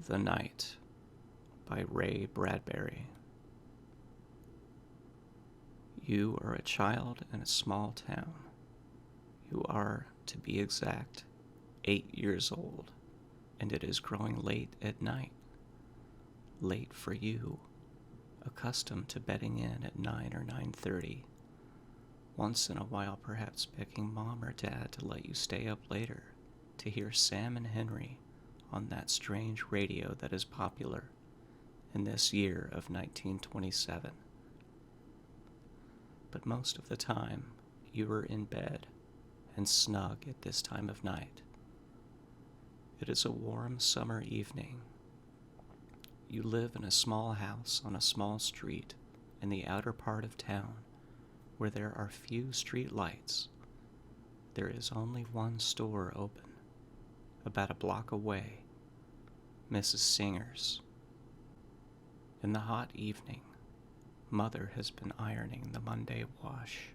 The Night by Bradbury. You are a child in a small town. You are, to be exact, 8 years old, and it is growing late at night. Late for you, accustomed to bedding in at 9 or 9:30. Once in a while perhaps begging Mom or Dad to let you stay up later to hear Sam and Henry on that strange radio that is popular in this year of 1927. But most of the time, you are in bed and snug at this time of night. It is a warm summer evening. You live in a small house on a small street in the outer part of town where there are few street lights. There is only one store open, about a block away, Mrs. Singer's. In the hot evening, Mother has been ironing the Monday wash,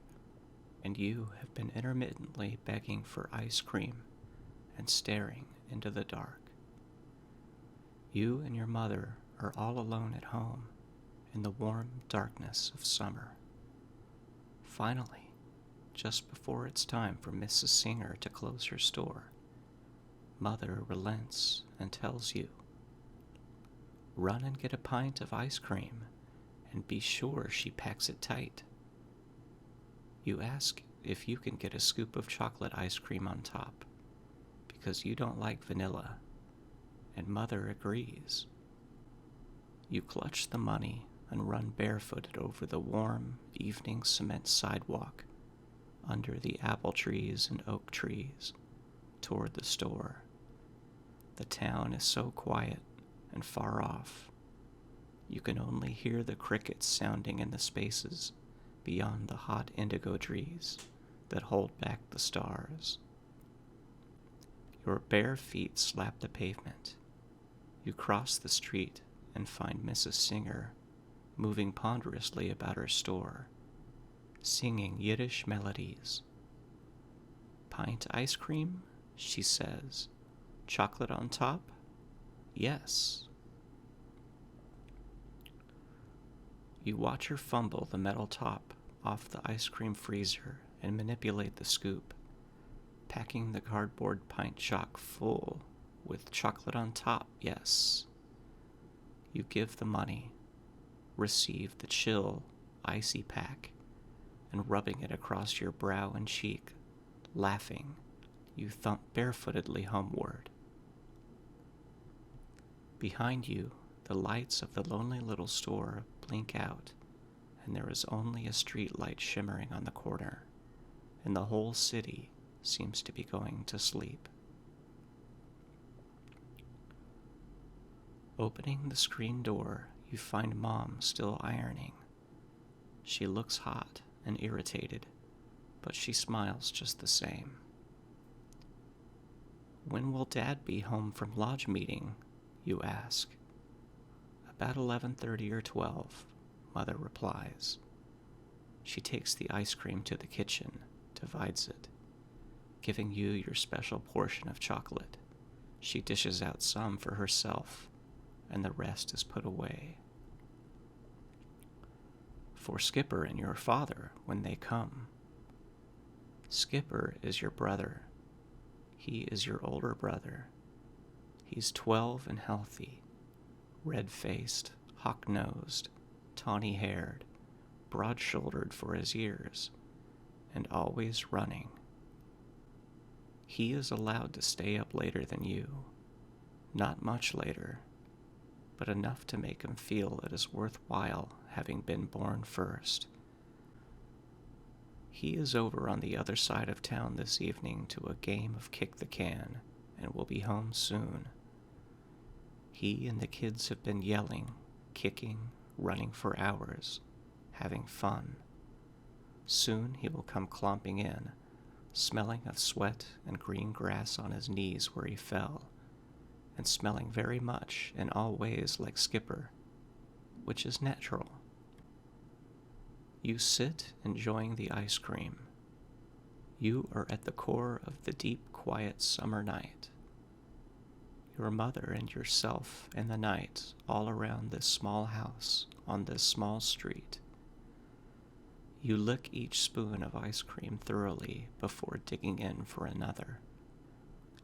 and you have been intermittently begging for ice cream and staring into the dark. You and your mother are all alone at home in the warm darkness of summer. Finally, just before it's time for Mrs. Singer to close her store, Mother relents and tells you, "Run and get a pint of ice cream, and be sure she packs it tight." You ask if you can get a scoop of chocolate ice cream on top, because you don't like vanilla, and Mother agrees. You clutch the money and run barefooted over the warm evening cement sidewalk under the apple trees and oak trees toward the store. The town is so quiet and far off, you can only hear the crickets sounding in the spaces beyond the hot indigo trees that hold back the stars. Your bare feet slap the pavement. You cross the street and find Mrs. Singer moving ponderously about her store, singing Yiddish melodies. "Pint ice cream?" she says. "Chocolate on top?" "Yes." You watch her fumble the metal top off the ice cream freezer and manipulate the scoop, packing the cardboard pint chock full with chocolate on top, yes. You give the money, receive the chill, icy pack, and rubbing it across your brow and cheek, laughing, you thump barefootedly homeward. Behind you, the lights of the lonely little store blink out, and there is only a street light shimmering on the corner, and the whole city seems to be going to sleep. Opening the screen door, you find Mom still ironing. She looks hot and irritated, but she smiles just the same. "When will Dad be home from lodge meeting?" you ask. "About 11:30 or 12, Mother replies. She takes the ice cream to the kitchen, divides it. Giving you your special portion of chocolate, she dishes out some for herself, and the rest is put away. "For Skipper and your father when they come." Skipper is your brother. He is your older brother. He's 12 and healthy, red-faced, hawk-nosed, tawny-haired, broad-shouldered for his years, and always running. He is allowed to stay up later than you, not much later, but enough to make him feel it is worthwhile having been born first. He is over on the other side of town this evening to a game of kick the can and will be home soon. He and the kids have been yelling, kicking, running for hours, having fun. Soon he will come clomping in, smelling of sweat and green grass on his knees where he fell, and smelling very much in all ways like Skipper, which is natural. You sit enjoying the ice cream. You are at the core of the deep, quiet summer night. your mother and yourself and the night all around this small house on this small street. You lick each spoon of ice cream thoroughly before digging in for another.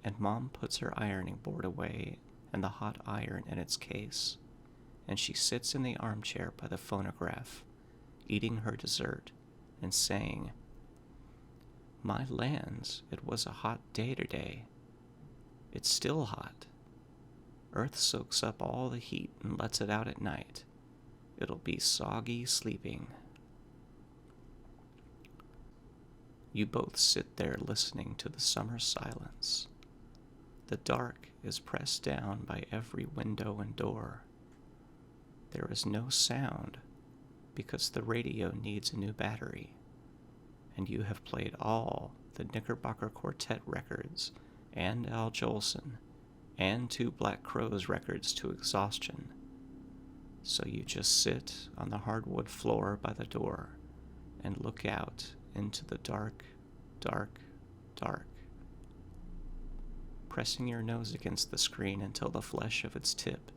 And Mom puts her ironing board away and the hot iron in its case, and she sits in the armchair by the phonograph, eating her dessert and saying, "My lands, it was a hot day today. It's still hot. Earth soaks up all the heat and lets it out at night. It'll be soggy sleeping." You both sit there listening to the summer silence. The dark is pressed down by every window and door. There is no sound because the radio needs a new battery, and you have played all the Knickerbocker Quartet records and Al Jolson and 2 Black Crowes records to exhaustion. So you just sit on the hardwood floor by the door and look out into the dark, dark, dark, pressing your nose against the screen until the flesh of its tip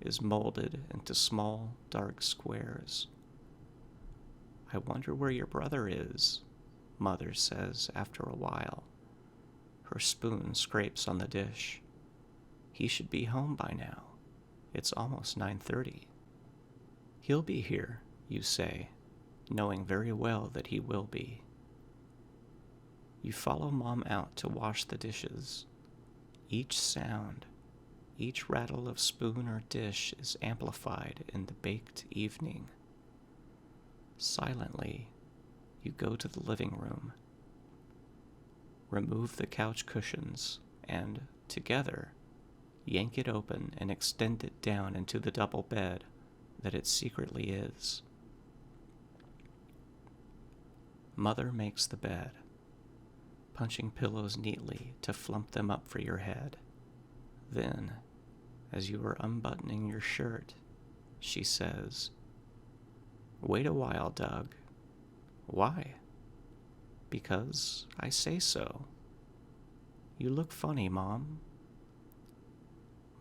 is molded into small, dark squares. "I wonder where your brother is," Mother says after a while. Her spoon scrapes on the dish. "He should be home by now. It's almost 9:30. "He'll be here," you say, knowing very well that he will be. You follow Mom out to wash the dishes. Each sound, each rattle of spoon or dish is amplified in the baked evening. Silently, you go to the living room, remove the couch cushions, and, together, yank it open and extend it down into the double bed that it secretly is. Mother makes the bed, punching pillows neatly to flump them up for your head. Then, as you are unbuttoning your shirt, she says, "Wait a while, Doug." "Why?" "Because I say so." "You look funny, Mom."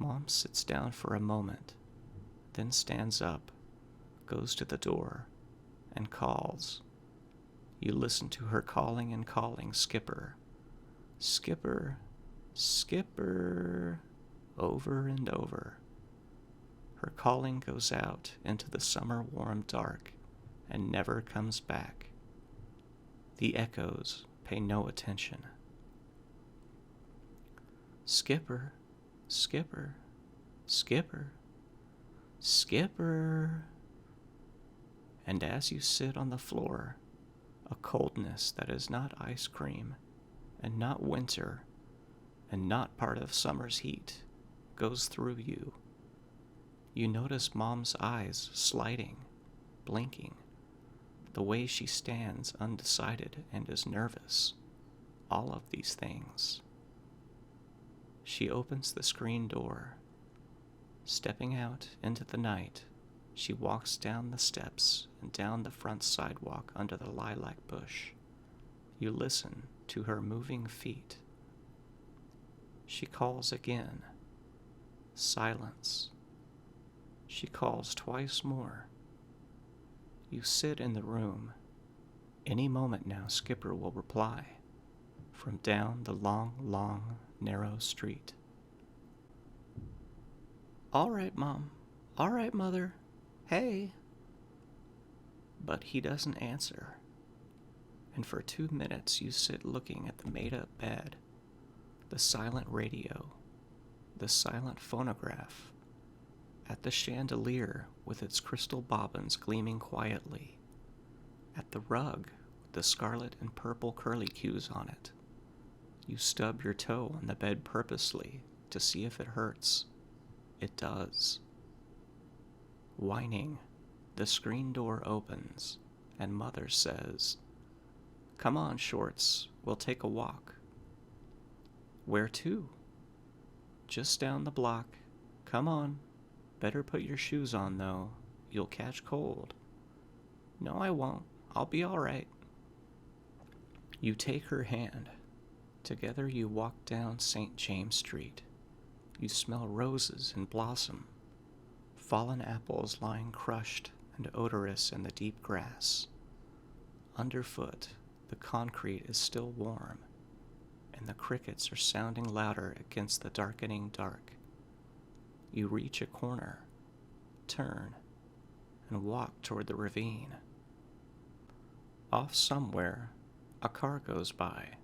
Mom sits down for a moment, then stands up, goes to the door, and calls. You listen to her calling and calling Skipper. "Skipper, Skipper," over and over. Her calling goes out into the summer warm dark and never comes back. The echoes pay no attention. "Skipper, Skipper, Skipper, Skipper." And as you sit on the floor, a coldness that is not ice cream, and not winter, and not part of summer's heat, goes through you. You notice Mom's eyes sliding, blinking, the way she stands undecided and is nervous, all of these things. She opens the screen door. Stepping out into the night, she walks down the steps and down the front sidewalk under the lilac bush. You listen to her moving feet. She calls again. Silence. She calls twice more. You sit in the room. Any moment now Skipper will reply from down the long, long, narrow street. "All right, Mom. All right, Mother. Hey." But he doesn't answer, and for 2 minutes you sit looking at the made-up bed, the silent radio, the silent phonograph, at the chandelier with its crystal bobbins gleaming quietly, at the rug with the scarlet and purple curlicues on it. You stub your toe on the bed purposely to see if it hurts. It does. Whining, the screen door opens, and Mother says, "Come on, Shorts, we'll take a walk." "Where to?" "Just down the block. Come on. Better put your shoes on, though. You'll catch cold." "No, I won't. I'll be all right." You take her hand. Together you walk down St. James Street. You smell roses in blossom, fallen apples lying crushed and odorous in the deep grass. Underfoot, the concrete is still warm, and the crickets are sounding louder against the darkening dark. You reach a corner, turn, and walk toward the ravine. Off somewhere, a car goes by,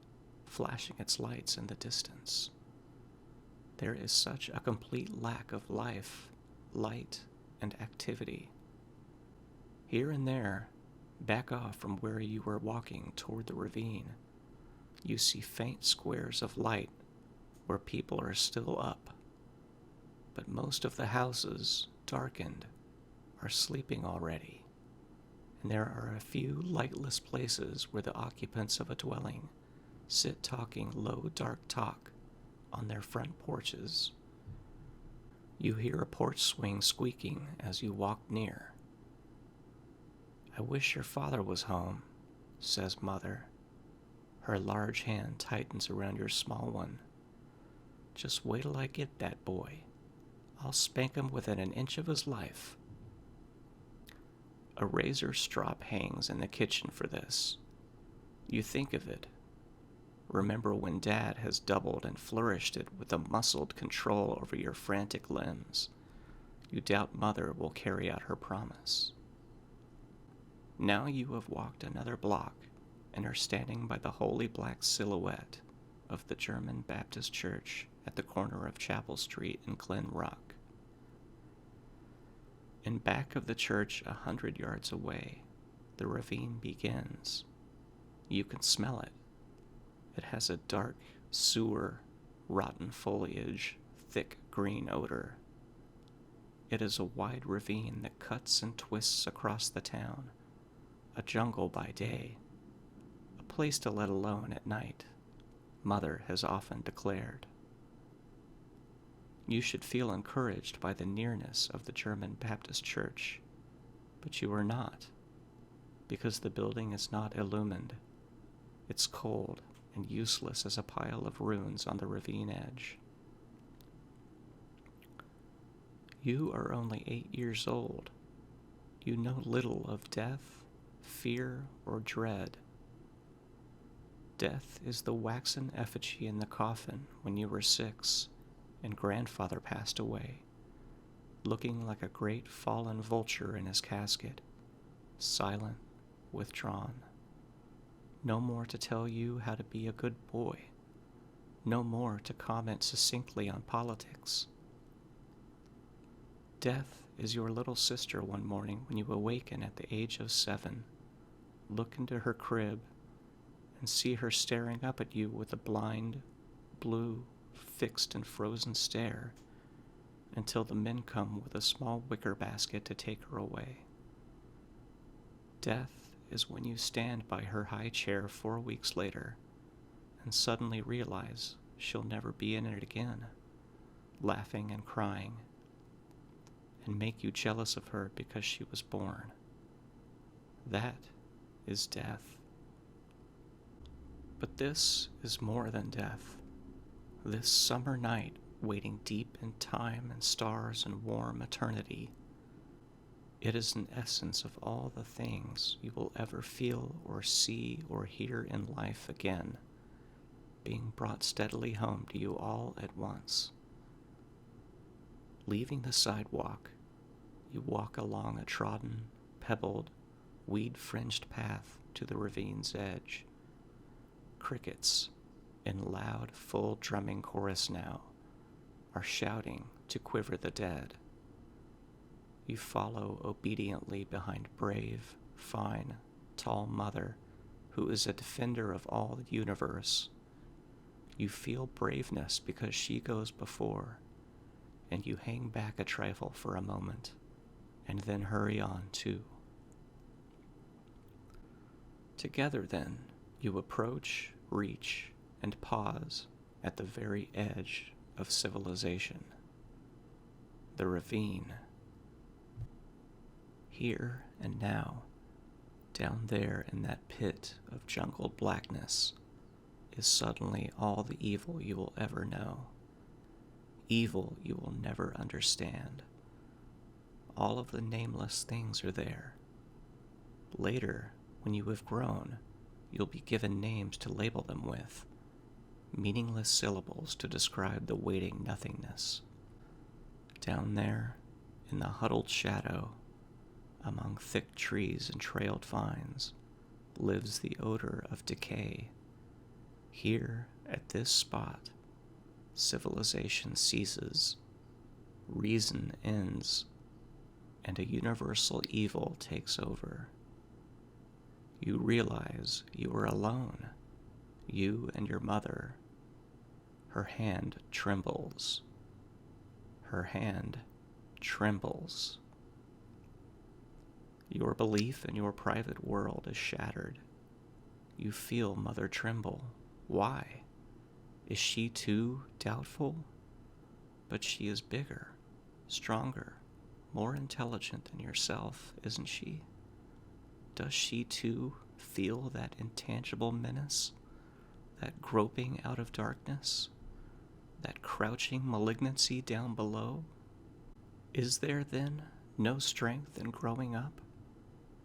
flashing its lights in the distance. There is such a complete lack of life, light, and activity. Here and there, back off from where you were walking toward the ravine, you see faint squares of light where people are still up. But most of the houses, darkened, are sleeping already, and there are a few lightless places where the occupants of a dwelling sit talking low, dark talk on their front porches. You hear a porch swing squeaking as you walk near. "I wish your father was home," says Mother. Her large hand tightens around your small one. "Just wait till I get that boy. I'll spank him within an inch of his life." A razor strop hangs in the kitchen for this. You think of it. Remember when Dad has doubled and flourished it with a muscled control over your frantic limbs. You doubt Mother will carry out her promise. Now you have walked another block and are standing by the holy black silhouette of the German Baptist Church at the corner of Chapel Street and Glen Rock. In back of the church 100 yards away, the ravine begins. You can smell it. It has a dark, sewer, rotten foliage, thick green odor. It is a wide ravine that cuts and twists across the town, a jungle by day, a place to let alone at night, Mother has often declared. You should feel encouraged by the nearness of the German Baptist Church, but you are not, because the building is not illumined. It's cold and useless as a pile of ruins on the ravine edge. You are only 8 years old. You know little of death, fear, or dread. Death is the waxen effigy in the coffin when you were 6 and Grandfather passed away, looking like a great fallen vulture in his casket, silent, withdrawn. No more to tell you how to be a good boy. No more to comment succinctly on politics. Death is your little sister one morning when you awaken at the age of 7, look into her crib, and see her staring up at you with a blind, blue, fixed and frozen stare until the men come with a small wicker basket to take her away. Death is when you stand by her high chair 4 weeks later and suddenly realize she'll never be in it again, laughing and crying, and make you jealous of her because she was born. That is death. But this is more than death. This summer night, waiting deep in time and stars and warm eternity, it is an essence of all the things you will ever feel or see or hear in life again, being brought steadily home to you all at once. Leaving the sidewalk, you walk along a trodden, pebbled, weed-fringed path to the ravine's edge. Crickets, in loud, full drumming chorus now, are shouting to quiver the dead. You follow obediently behind brave, fine, tall Mother, who is a defender of all the universe. You feel braveness because she goes before, and you hang back a trifle for a moment, and then hurry on too. Together then, you approach, reach, and pause at the very edge of civilization. The ravine. Here and now, down there in that pit of jungled blackness, is suddenly all the evil you will ever know. evil you will never understand. All of the nameless things are there. Later, when you have grown, you'll be given names to label them with, meaningless syllables to describe the waiting nothingness. Down there, in the huddled shadow, among thick trees and trailed vines, lives the odor of decay. Here, at this spot, civilization ceases, reason ends, and a universal evil takes over. You realize you are alone, you and your mother. Her hand trembles. Her hand trembles. Your belief in your private world is shattered. You feel mother tremble. Why? Is she too doubtful? But she is bigger, stronger, more intelligent than yourself, isn't she? Does she too feel that intangible menace, that groping out of darkness, that crouching malignancy down below? Is there then no strength in growing up,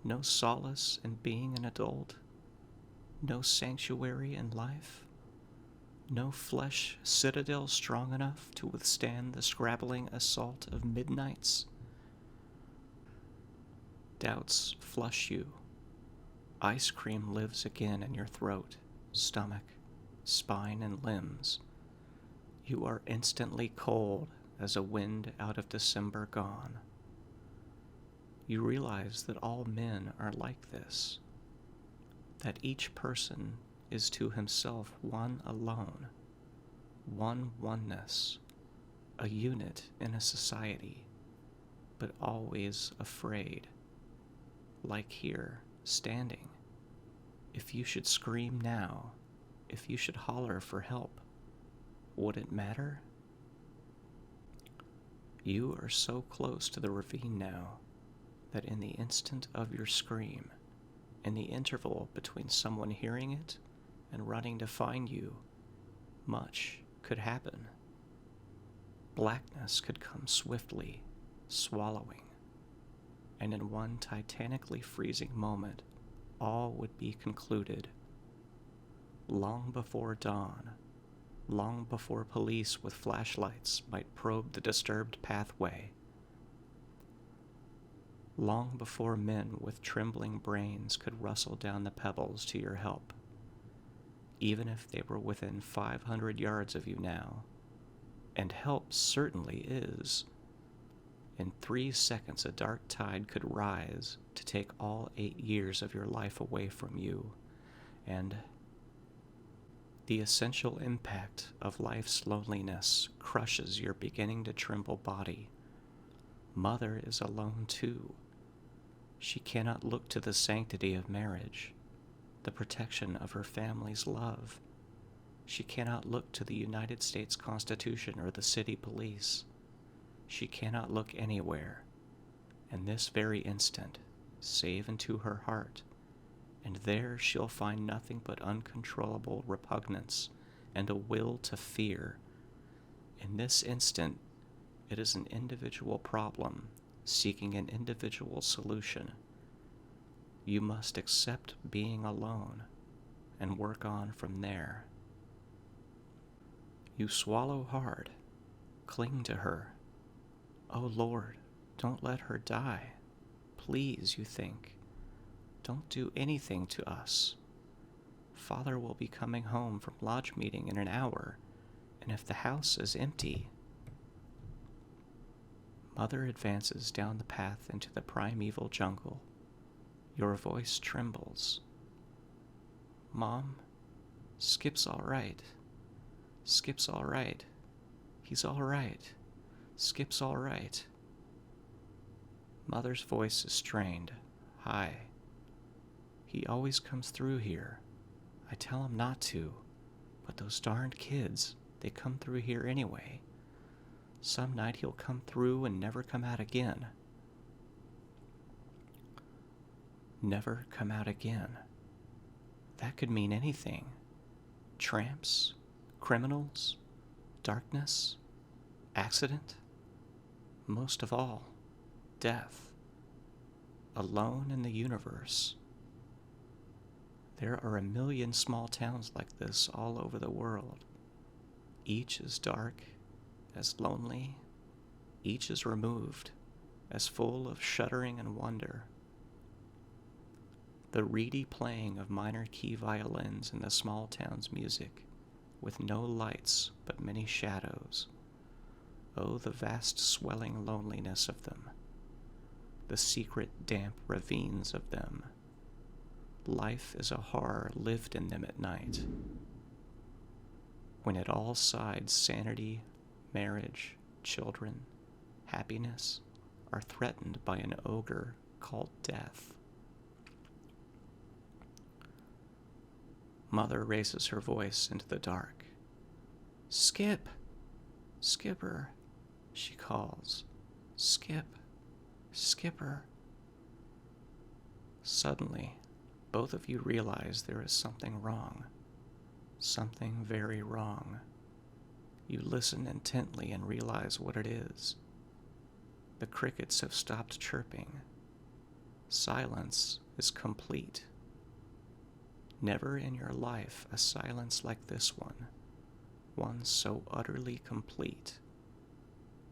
no solace in being an adult, no sanctuary in life, no flesh citadel strong enough to withstand the scrabbling assault of midnights? Doubts flush you. Ice cream lives again in your throat, stomach, spine, and limbs. You are instantly cold as a wind out of December gone. You realize that all men are like this, that each person is to himself one alone, one oneness, a unit in a society, but always afraid. Like here, standing. If you should scream now, if you should holler for help, would it matter? You are so close to the ravine now that in the instant of your scream, in the interval between someone hearing it and running to find you, much could happen. Blackness could come swiftly, swallowing, and in one titanically freezing moment, all would be concluded. Long before dawn, long before police with flashlights might probe the disturbed pathway, long before men with trembling brains could rustle down the pebbles to your help, even if they were within 500 yards of you now, and help certainly is. In 3 seconds, a dark tide could rise to take all 8 years of your life away from you, and the essential impact of life's loneliness crushes your beginning to tremble body. Mother is alone too. She cannot look to the sanctity of marriage, the protection of her family's love. She cannot look to the United States Constitution or the city police. She cannot look anywhere, and this very instant, save into her heart, and there she'll find nothing but uncontrollable repugnance and a will to fear. In this instant, it is an individual problem seeking an individual solution. You must accept being alone and work on from there. You swallow hard, cling to her. Oh Lord, don't let her die. Please, you think. Don't do anything to us. Father will be coming home from lodge meeting in an hour, and if the house is empty... Mother advances down the path into the primeval jungle. Your voice trembles. Mom, Skip's all right. Skip's all right. He's all right. Skip's all right. Mother's voice is strained, high. He always comes through here. I tell him not to, but those darned kids, they come through here anyway. Some night he'll come through and never come out again. Never come out again. That could mean anything. Tramps, criminals, darkness. Accident? Most of all, death. Alone in the universe. There are a million small towns like this all over the world. Each as dark, as lonely, each as removed, as full of shuddering and wonder. The reedy playing of minor key violins in the small town's music, with no lights but many shadows. Oh, the vast swelling loneliness of them, the secret damp ravines of them. Life is a horror lived in them at night, when at all sides sanity, marriage, children, happiness are threatened by an ogre called death. Mother raises her voice into the dark. "Skip! Skipper!" she calls. "Skip! Skipper!" Suddenly, both of you realize there is something wrong. Something very wrong. You listen intently and realize what it is. The crickets have stopped chirping. Silence is complete. Never in your life a silence like this one so utterly complete.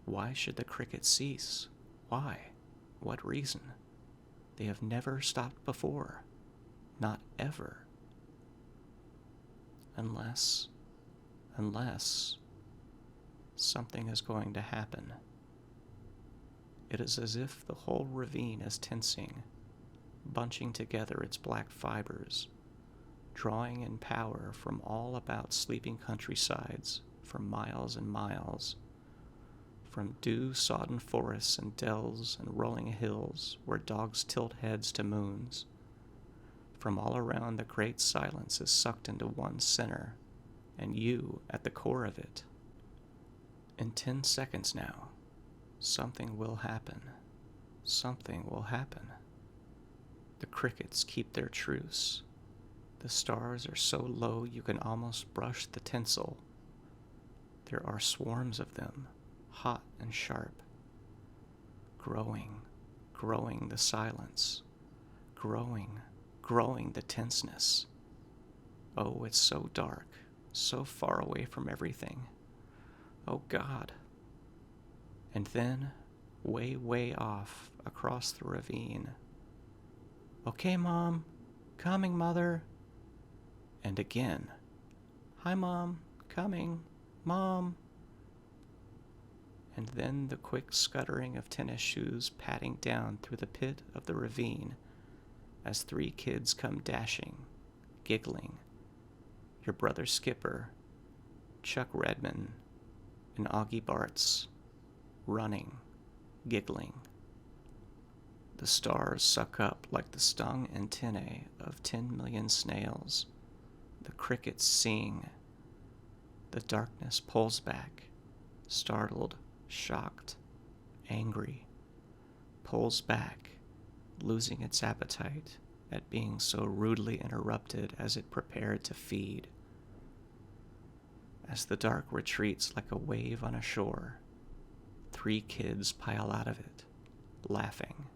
Why should the crickets cease? Why? What reason? They have never stopped before. Not ever. Unless something is going to happen. It is as if the whole ravine is tensing, bunching together its black fibers, drawing in power from all about sleeping countrysides for miles and miles, from dew-sodden forests and dells and rolling hills where dogs tilt heads to moons. From all around, the great silence is sucked into one center, and you at the core of it. In 10 seconds now, something will happen. Something will happen. The crickets keep their truce. The stars are so low you can almost brush the tinsel. There are swarms of them, hot and sharp. Growing the silence. Growing the tenseness. Oh, it's so dark, so far away from everything. Oh, God. And then, way off, across the ravine. "Okay, Mom. Coming, Mother." And again. "Hi, Mom. Coming. Mom." And then the quick scuttering of tennis shoes patting down through the pit of the ravine as 3 kids come dashing, giggling. Your brother Skipper, Chuck Redman, and Augie Bartz, running, giggling. The stars suck up like the stung antennae of 10 million snails. The crickets sing. The darkness pulls back, startled, shocked, angry, pulls back, losing its appetite at being so rudely interrupted as it prepared to feed. As the dark retreats like a wave on a shore, 3 kids pile out of it, laughing.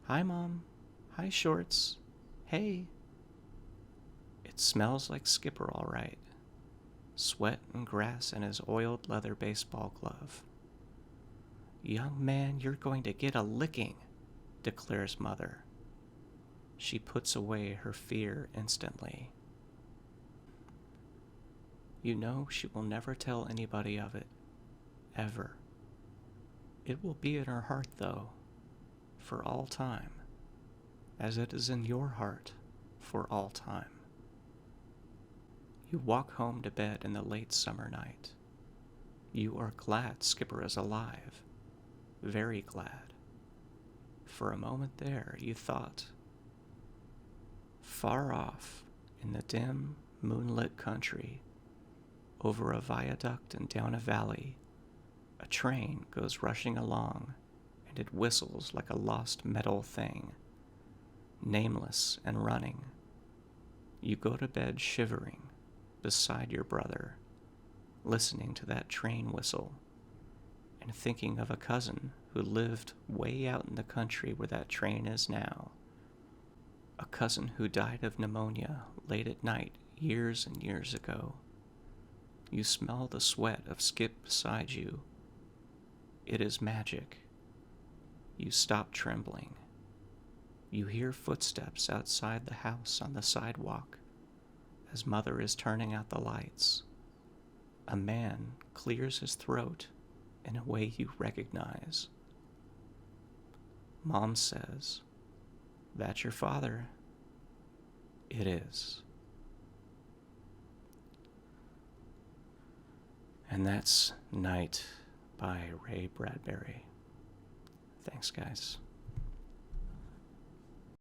"Hi, Mom. Hi, Shorts. Hey." It smells like Skipper, all right. Sweat and grass and his oiled leather baseball glove. "Young man, you're going to get a licking," declares Mother. She puts away her fear instantly. You know she will never tell anybody of it, ever. It will be in her heart, though, for all time, as it is in your heart for all time. You walk home to bed in the late summer night. You are glad Skipper is alive, very glad. For a moment there, you thought, far off in the dim, moonlit country, over a viaduct and down a valley, a train goes rushing along, and it whistles like a lost metal thing, nameless and running. You go to bed shivering beside your brother, listening to that train whistle and thinking of a cousin who lived way out in the country where that train is now. A cousin who died of pneumonia late at night years and years ago. You smell the sweat of Skip beside you. It is magic. You stop trembling. You hear footsteps outside the house on the sidewalk as Mother is turning out the lights. A man clears his throat in a way you recognize. Mom says, "That's your father." It is. And that's Night by Ray Bradbury. Thanks, guys.